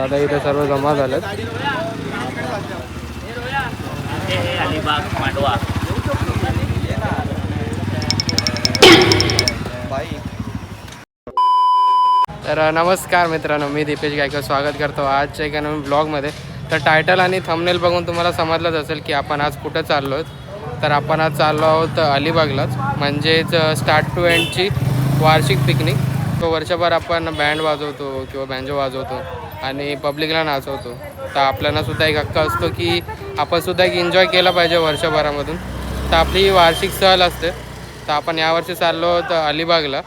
आता इथे सर्व जमा झालेत. तर नमस्कार मित्रांनो, मी दीपेश गायकवाड स्वागत करतो आजच्या एका नवीन ब्लॉगमध्ये. तर टायटल आणि थंबनेल बघून तुम्हाला समजलंच असेल की आपण आज कुठं चाललो आहोत. तर आपण आज चाललो आहोत अलिबागलाच, म्हणजेच स्टार्ट टू एंडची वार्षिक पिकनिक. तो वर्षभर आपण बँड वाजवतो किंवा बँजो वाजवतो आणि पब्लिकला नाचवतो. तर आपल्याला सुद्धा एक हक्क असतो की आपण सुद्धा एक एन्जॉय केला पाहिजे वर्षभरामधून. तर आपली वार्षिक सहल असते. तर आपण यावर्षी चाललो आहोत अलिबागला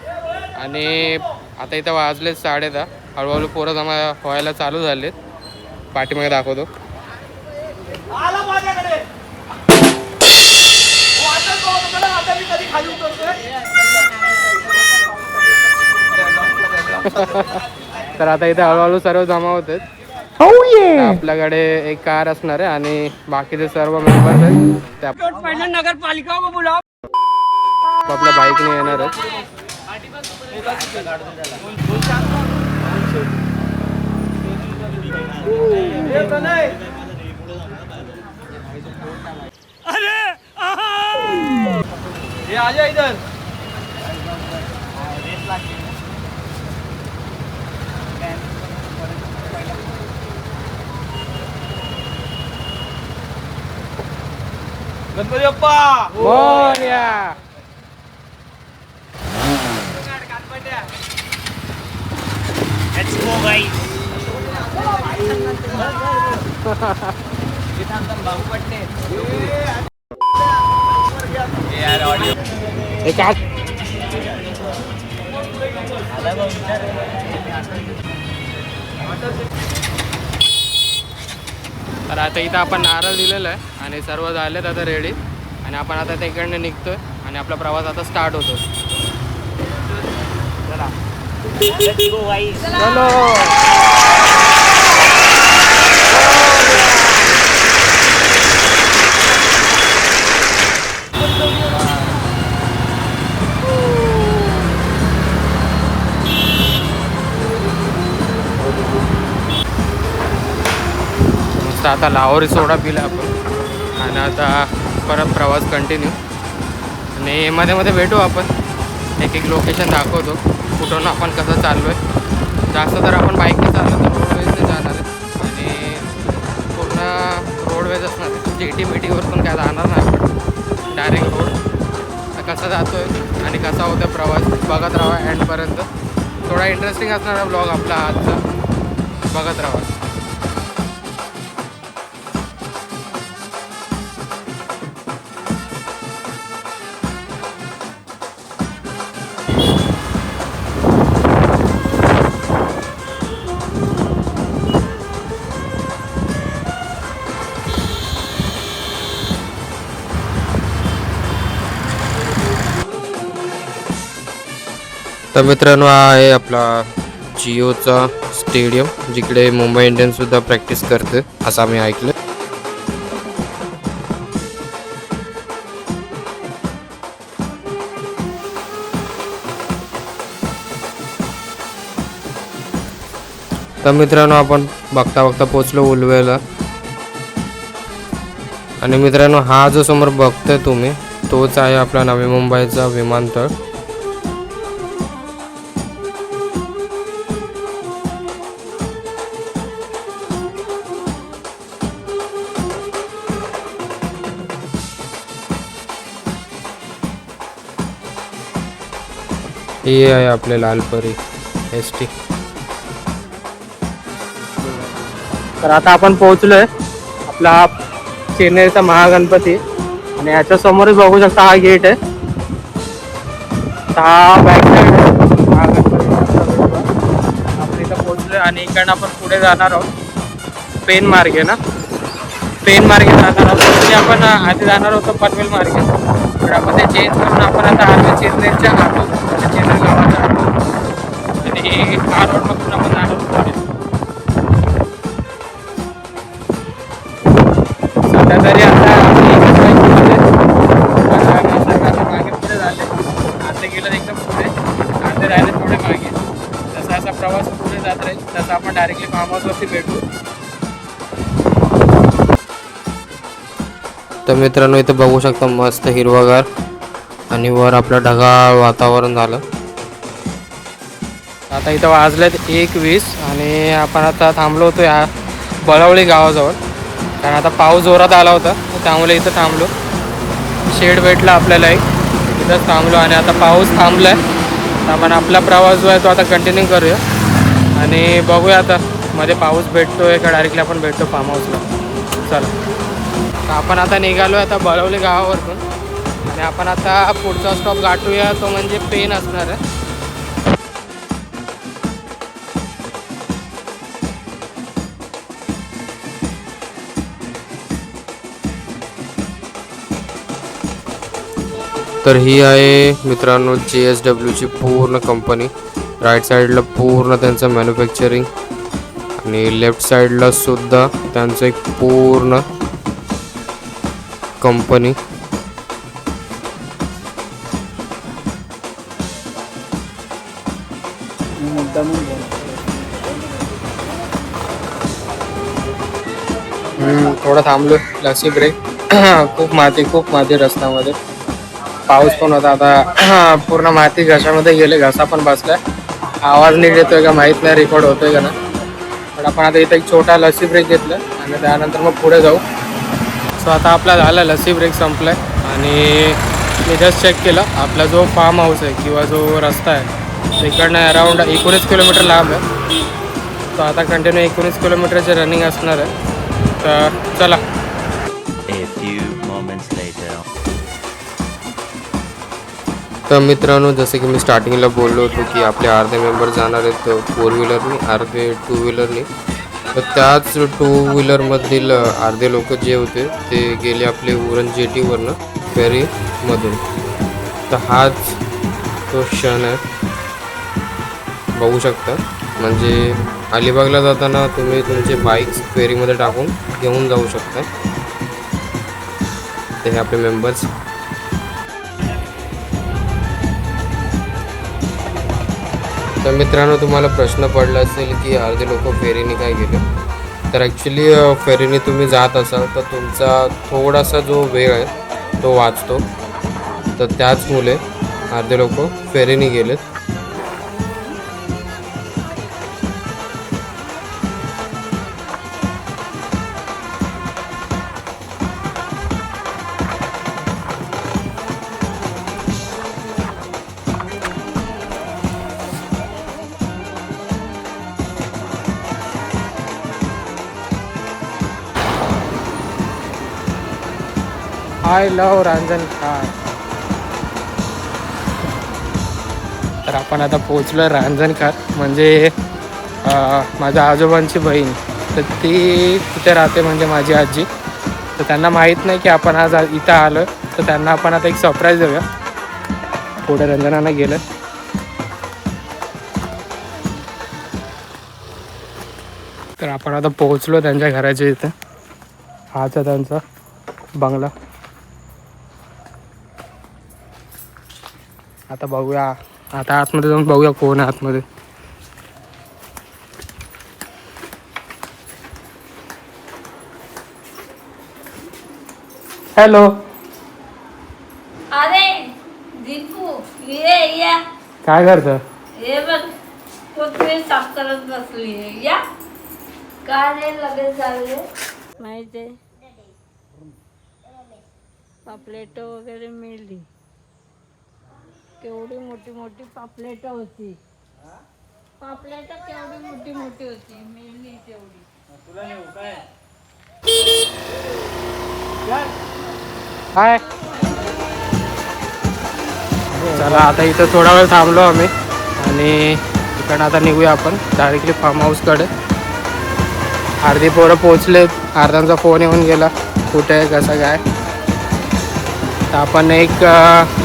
आणि आता इथं वाजले 10:30. हळूहळू पोरं जमा व्हायला चालू झालेत. पाठीमागे दाखवतो. तर आता इथे हळूहळू सर्व जमा होते. आपल्याकडे एक कार असणार आहे आणि बाकीचे सर्व मेंबर्स आहेत नगरपालिका आपल्या बाईकने येणार आहेत. ये आ जा इधर. Ganpati Bappa Morya. Let's go guys. एक आज तर आता इथं आपण नारळ दिलेला आहे आणि सर्व झालेत आता रेडी. आणि आपण आता तिकडनं निघतोय आणि आपला प्रवास आता स्टार्ट होतो. चला Let's go guys. चलो. मस्त आता लाहोरी सोडा पिला आपण आणि आता परत प्रवास कंटिन्यू. आणि मध्ये मध्ये भेटू आपण. एक एक लोकेशन दाखवतो कुठून आपण कसं चाललो आहे. जास्त तर आपण बाईकने चाललो तर रोडवेजने जाणार आहे आणि पूर्ण रोडवेज असणार आहे. जेटी मेटीवरतून काय जाणार नाही आपण, डायरेक्ट रोड. तर कसा जातो आहे आणि कसा होतो प्रवास बघत राहा एंडपर्यंत. थोडा इंटरेस्टिंग असणारा ब्लॉग आपला आजचा, बघत राहा. तर मित्रांनो, हा आहे आपला जिओचा स्टेडियम, जिकडे मुंबई इंडियन्स सुद्धा प्रॅक्टिस करते असं आम्ही ऐकलं. तर मित्रांनो, आपण बघता बघता पोचलो उलवेला. आणि मित्रांनो, हा जो समोर बघतोय तुम्ही तोच आहे आपला नवी मुंबईचा विमानतळ. हे आहे आपले लालपरी ST. तर आता आपण पोहोचलोय आपला चेन्नईचा महागणपती आणि याच्या समोरच बघू शकता हा गेट आहे. हा बॅक साईड आहे महागणपती. आपण इथं पोहोचलोय आणि इकडनं आपण पुढे जाणार आहोत पेन मार्गे ना. पेन मार्गे जाणार आहोत. म्हणजे आपण आधी जाणार होतो पनवेल मार्गे, पण आपण ते चेंज करून आपण आता आलो चेन्नईच्या आलो, चेन्नई गावाचा आलो. आणि हा रोड मधून आपण जाणार होतो. सध्या तरी आता मागे पुढे झाले, गेलं एकदम पुढे, राहिले थोडे मागे. जसा असा प्रवास पुढे जात राहील तसं आपण डायरेक्टली फार्म हाऊसवरती भेटू. तर मित्रांनो इथं बघू शकता मस्त हिरवगार आणि वर आपलं ढगाळ वातावरण झालं. आता इथं वाजलेत 1:20 आणि आपण आता थांबलो होतो या बळवळी गावाजवळ, कारण आता पाऊस जोरात आला होता त्यामुळे इथं थांबलो. शेड भेटला आपल्याला एक, इथंच थांबलो आणि आता पाऊस थांबला आहे. तर आपण आपला प्रवास जो आहे तो आता कंटिन्यू करूया आणि बघूया आता मध्ये पाऊस भेटतोय का डायरेक्टली आपण भेटतो फार्म हाऊसला. चला, तर आपण आता निघालो आहे आता बळवली गावावरून आणि आपण आता पुढचा स्टॉप गाठूया, तो म्हणजे पेन असणार आहे. तर ही आहे मित्रांनो JSWची पूर्ण कंपनी. राईट साईडला पूर्ण त्यांचं मॅन्युफॅक्चरिंग आणि लेफ्ट साईडला सुद्धा त्यांचं एक पूर्ण कंपनी. थोडं थांबलो, लसी ब्रेक. खूप माती रस्त्यामध्ये. पाऊस पण होता, आता पूर्ण माती घशामध्ये गेले, घसा पण बसलाय. आवाज नीट येतोय का माहीत नाही, रेकॉर्ड होतोय का नाही. पण आपण आता इथं एक छोटा लसी ब्रेक घेतला आणि त्यानंतर मग पुढे जाऊ. सो आता आपला झाला लसी ब्रेक संपलाय आणि मी जस्ट चेक केलं, आपला जो फार्म हाऊस आहे किंवा जो रस्ता आहे तिकडनं अराऊंड 19 किलोमीटर लांब आहे. तो आता कंटिन्यू 19 किलोमीटरचे रनिंग असणार आहे. तर चला. तर मित्रांनो जसे की मी स्टार्टिंगला बोललो होतो की आपले अर्धे मेंबर जाणार आहेत 4 व्हीलरनी, अर्धे 2 व्हीलरनी. तर त्याच 2 व्हीलरमधील अर्धे लोक जे होते ते गेले आपले उरण जेटीवरनं फेरीमधून. तर हाच तो क्षण आहे, बघू शकता. म्हणजे अलिबागला जाताना तुम्ही तुमचे बाईक्स फेरीमध्ये टाकून घेऊन जाऊ शकता. ते हे आपले मेंबर्स. तर मित्रांनो तुम्हाला प्रश्न पडला असेल की अर्धे लोक फेरीने काय गेले. तर ॲक्च्युली फेरीने तुम्ही जात असाल तर तुमचा थोडासा जो वेळ आहे तो वाचतो. तर त्याचमुळे अर्धे लोक फेरीने गेलेत. I love Ranjankhar. तर आपण आता पोचलो रांजणखार, म्हणजे माझ्या आजोबांची बहीण. तर ती तिथे राहते, म्हणजे माझी आजी. तर त्यांना माहीत नाही की आपण आज इथं आलो. तर त्यांना आपण आता एक सरप्राईज देऊया. पुढे रंजनानं गेलं. तर आपण आता पोहोचलो त्यांच्या घराच्या इथं. हाच आहे त्यांचा बंगला. आता बघूया, आता आतमध्ये जाऊन बघूया कोण आहे आतमध्ये. हॅलो. अरे दीपू ये या. काय करतं? हे बघ कोथमीर साफ करत बसली आहे. या काय नाही लगेच झाले माहिती. पापलेट वगैरे मिळली. केवढी मोठी मोठी पापलेट होती. पापलेट केवढी मोठी मोठी होती. मिळली तेवढी. हाय. चला आता इथं थोडा वेळ थांबलो आम्ही आणि इकडनं आता निघूया आपण डायरेक्टली फार्म हाऊसकडे. अर्धी पोरं पोचलेत, अर्ध्यांचा फोन येऊन गेला कुठे आहे कसं काय. तर आपण एक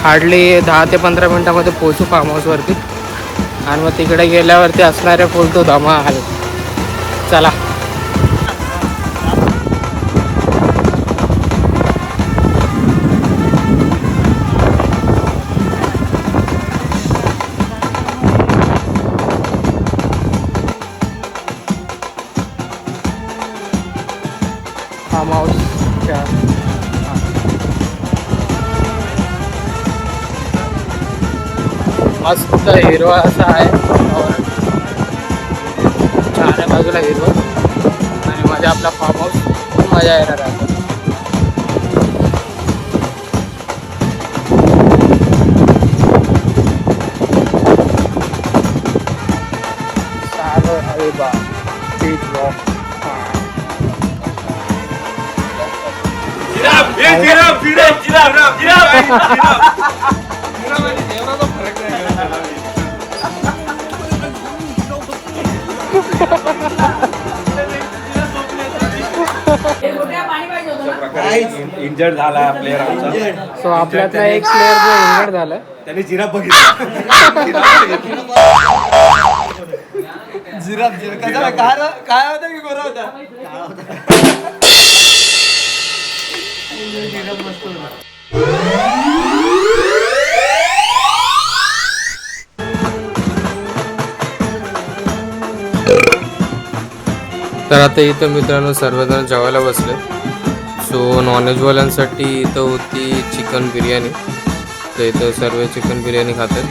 हार्डली 10 ते 15 मिनटामध्ये पोचू फार्म हाऊसवरती आणि मग तिकडे गेल्यावरती असणारे फुल तो धमा आहे. चला. मस्त हिरवा असा आहे वातावरण. चार बाजूला हिरवं आणि मध्ये आपला फार्म हाऊस. खूप मजा येणार आहे. Beach walk. इंजर्ड झाला प्लेअर आमचा. सो आपल्यातला एक प्लेअर जो इंजर्ड झालाय त्याने जिराफ बघितला. जिराफ काय होता की गोरा होता. तर आता इथं मित्रांनो सर्वजण जेवायला बसले. सो नॉनव्हेजवाल्यांसाठी इथं होती चिकन बिर्याणी. तर इथं सर्व चिकन बिर्याणी खातात.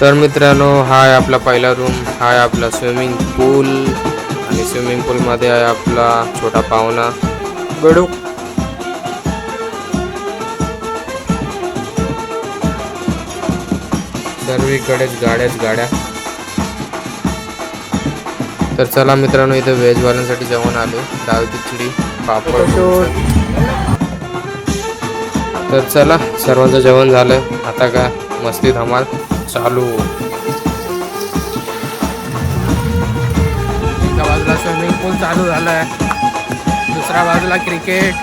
तर मित्रांनो हा आहे आपला पहिला रूम. हा आहे आपला स्विमिंग पूल आणि स्विमिंग पूलमध्ये आहे आपला छोटा पाहुणा गडू. सर्वीकडेच गाड्या. तर चला मित्रांनो इथं व्हेजवाल्यांसाठी जेवण आले. डाळ खिचडी पापड. तर चला सर्वांचं जेवण झालं. आता का मस्ती धमाल चालू. एका बाजूला स्विमिंग पूल चालू झालाय, दुसऱ्या बाजूला cricket.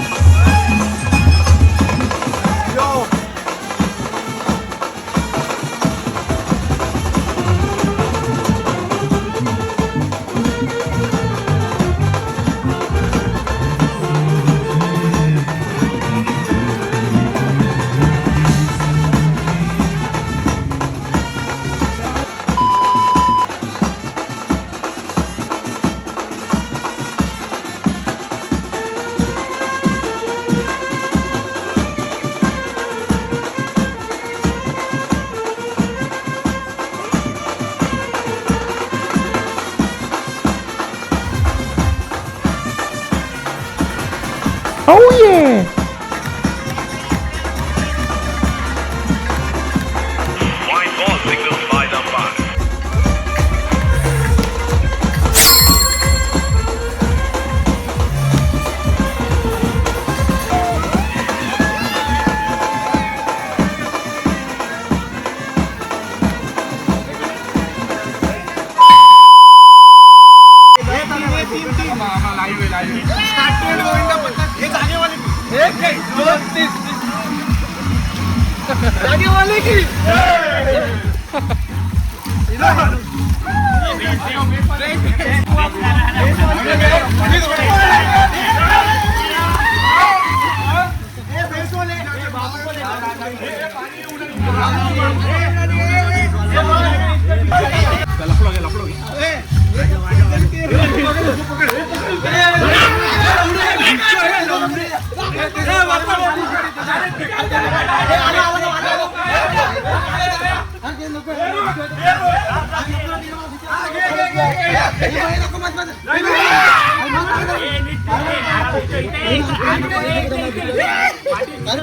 Oh yeah! White ball signals by the umpire.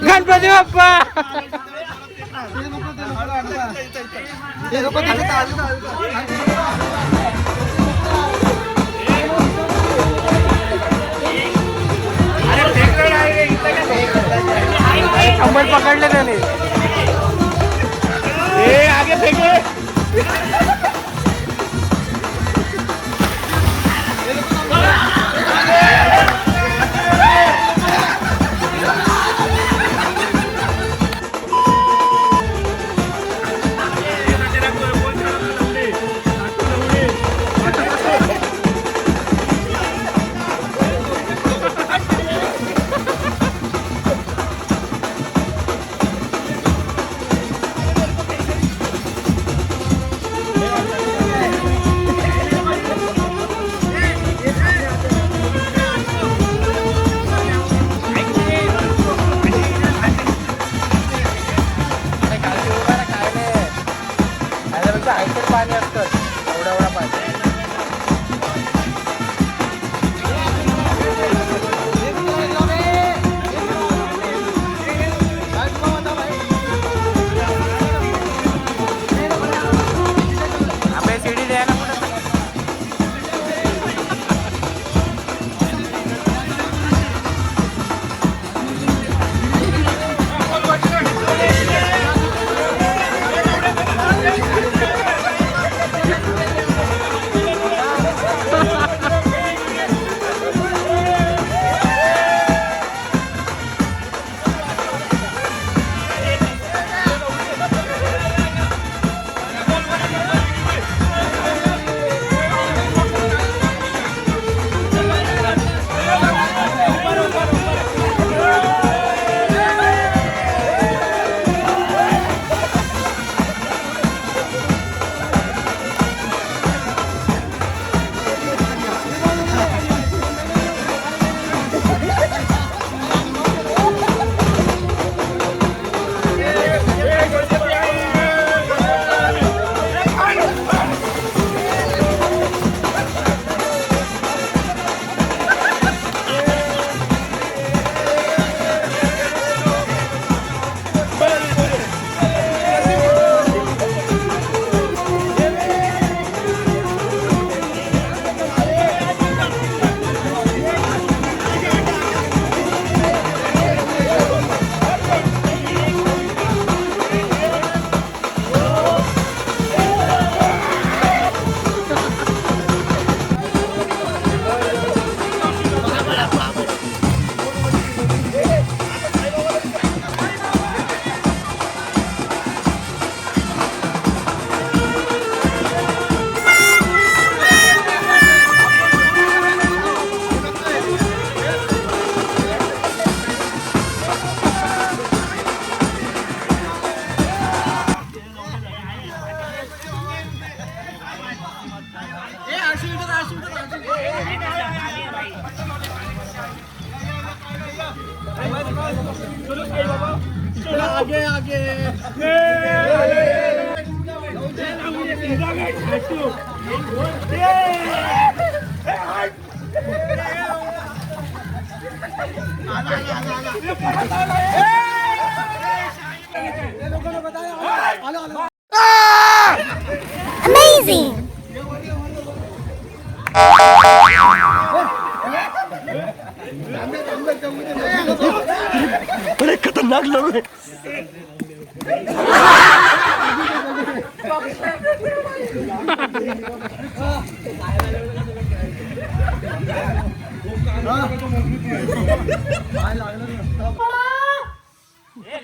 Ganpati Bappa. कंबल पकडले त्याने. आगे फेकले.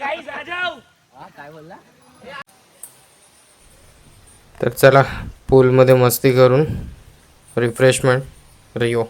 गाइस आ जाओ. तर चला पूलमध्ये मस्ती करून रिफ्रेशमेंट रिओ.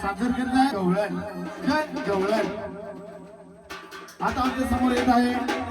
सादर करणार गवळण गवळण आता आमच्या समोर येत आहे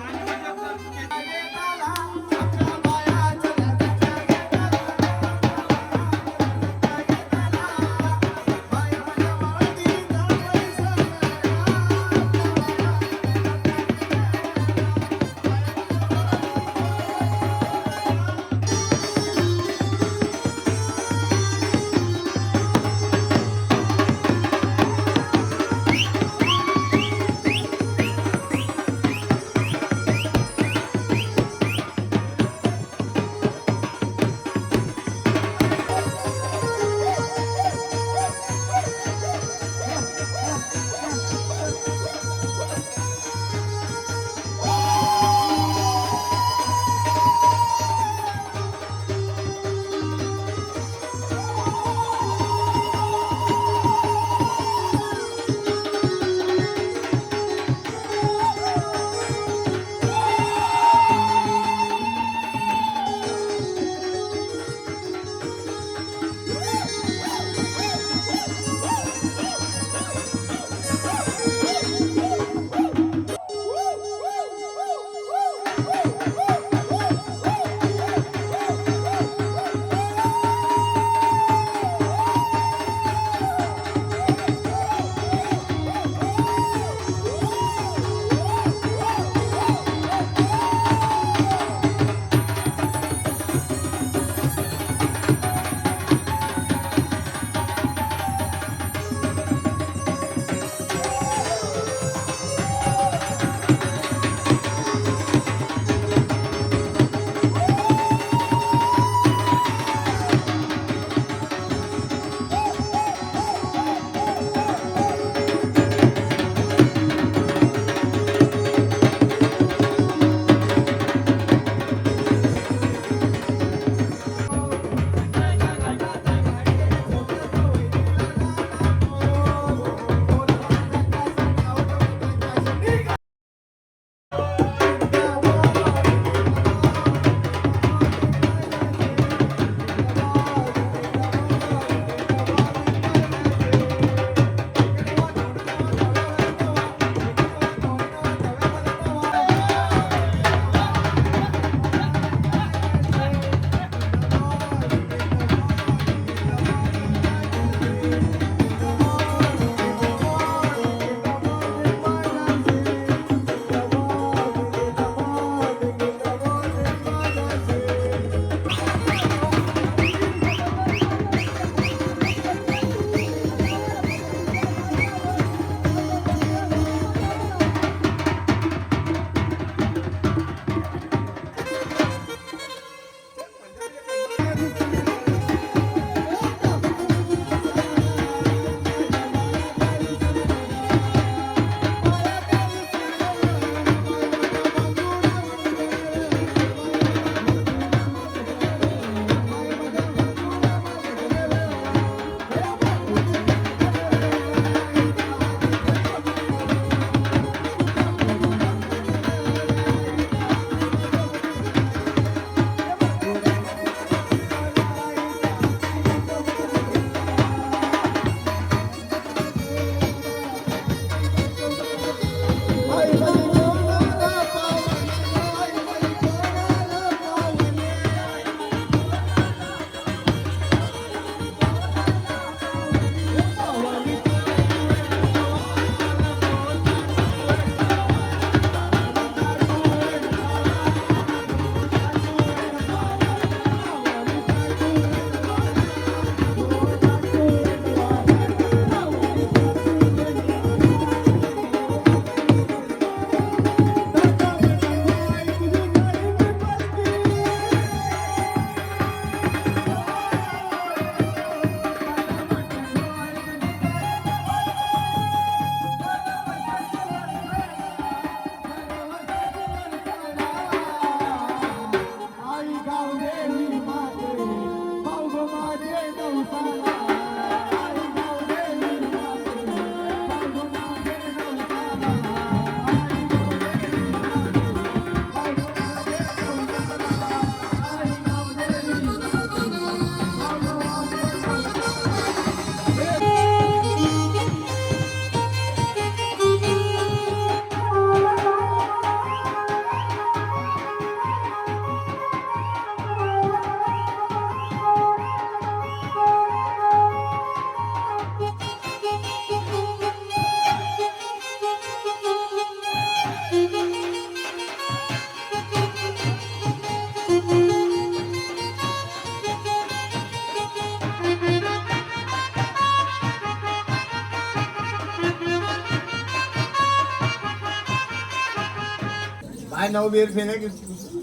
आय नाव बेर फेना की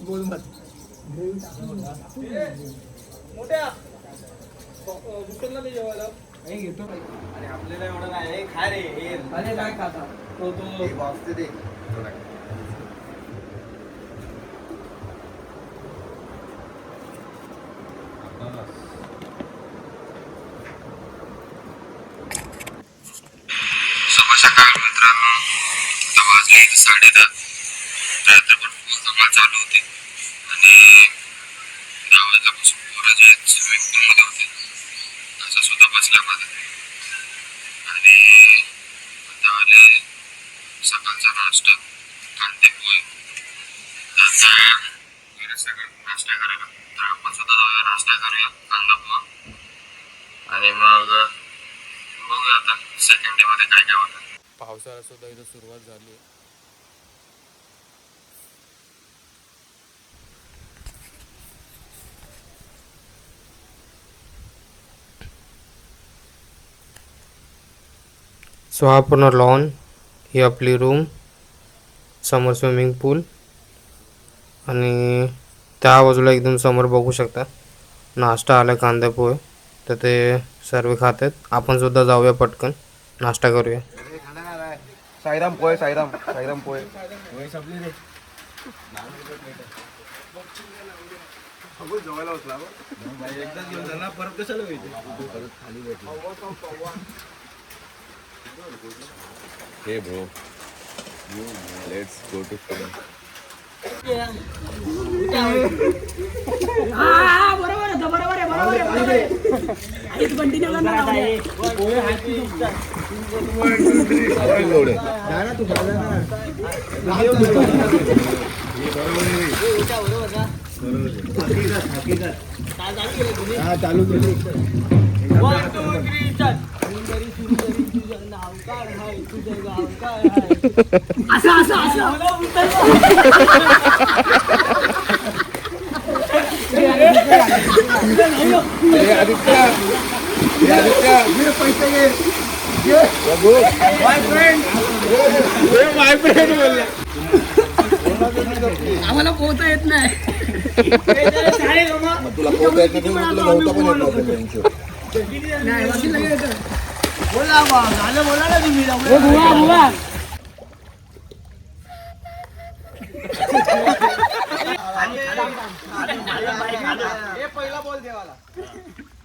बोल मत आपल्याला एवढं नाही खा रे अरे काय खाता तो बॉक्स दे शुभ सकाळ मित्रांनो. आता वाजले 10:30. रात्रभर कमाल चालू होती आणि 10 वाजल्यापासून पोरं जे स्विमिंग पूलमध्ये होते असं सुद्धा बसल्या मध्ये आणि आता आले सकाळचा नाश्ता कांदे पोहे. आता गेले सगळं नाश्ता करायला तर आपण सुद्धा जाऊया नाश्ता करूया कांदा पोहा आणि मग बघूया आता सेकंड डे मध्ये काय काय होतं. पावसाळा सुद्धा इथं सुरुवात झाली. सो हा पूर्ण लॉन, ही आपली रूम, समोर स्विमिंग पूल आणि त्या बाजूला एकदम समोर बघू शकता नाश्ता आला कांदा पोहे. तर ते सर्व खातात. आपण सुद्धा जाऊया पटकन नाश्ता करूया. साईराम पोहे साईराम पोहे जवळला होतला एकदा घेऊन जा ना परत कशाला खाली हे bro let's go to film. चालू केली आम्हाला पोहता येत नाही. तुला पोहता येत नाही तुला धावता पण येत बोला ना तुम्ही. पहिला बॉल देवाला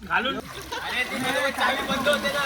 घालून अरे ते चावी बंद होते ना.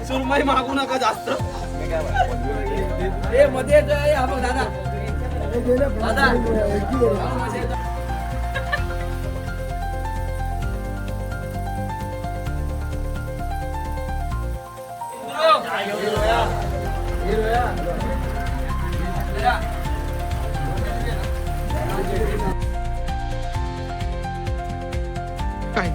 सुरमई मागू नका जास्त. मध्ये दादा काय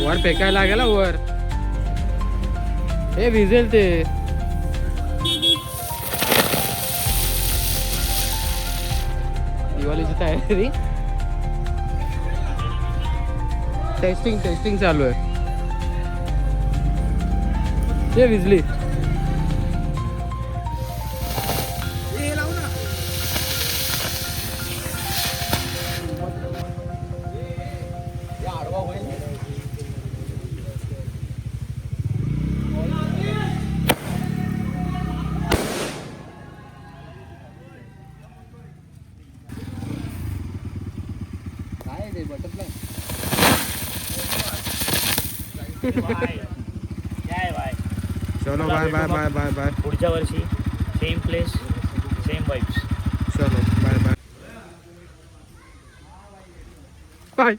वर फेकायला लागेल हा वर. हे विजेल ते. दिवाळीची तयारी. टेस्टिंग चालू आहे. ते विजली. चलो bye bye bye bye bye. पुढच्या वर्षी सेम प्लेस सेम वाईब्स. चलो bye bye. Bye.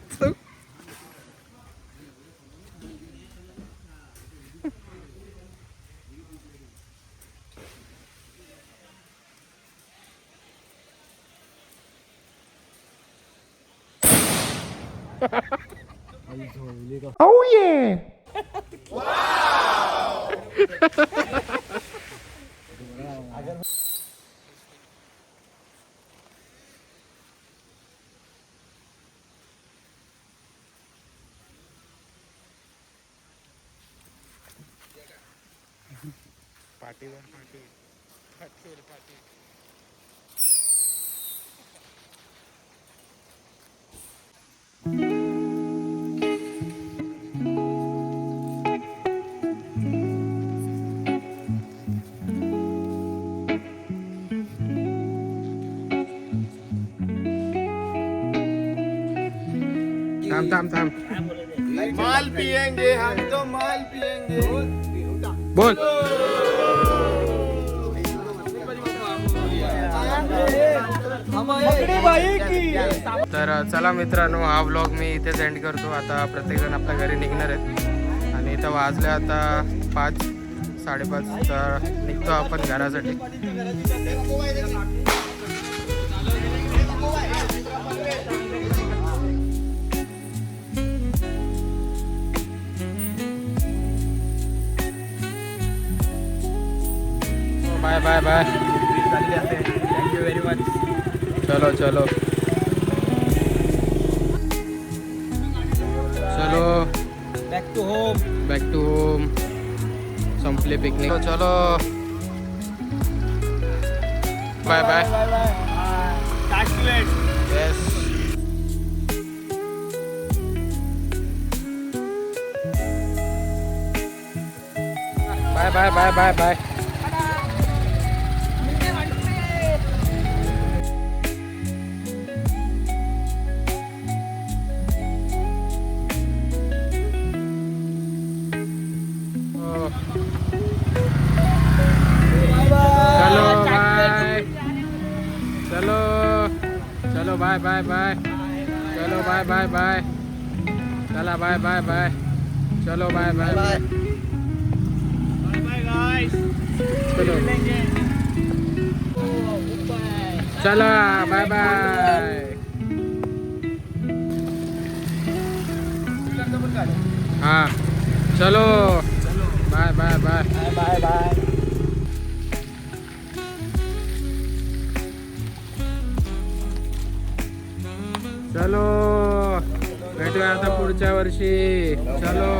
Oh yeah. पाठीवर पाठी. थांब. माल पिएंगे हम तो माल पिएंगे. बोल. तर चला मित्रांनो, हा व्लॉग मी इथेच एंड करतो. आता प्रत्येकजण आपल्या घरी निघणार आहेत आणि इथं वाजले आता 5-5:30. तर निघतो आपण घरासाठी. Bye bye bye. Thank you very much. चलो चलो बॅक टू होम. संपले पिकनिक. चलो bye bye. Yes. Bye bye bye bye bye. चलो बाय बाय बाय. चलो बाय बाय बाय. चला बाय बाय बाय. चलो बाय बाय बाय. चलो चला बाय बाय. हाँ चलो bye bye bye bye bye. चलो भेटूया आता पुढच्या वर्षी चलो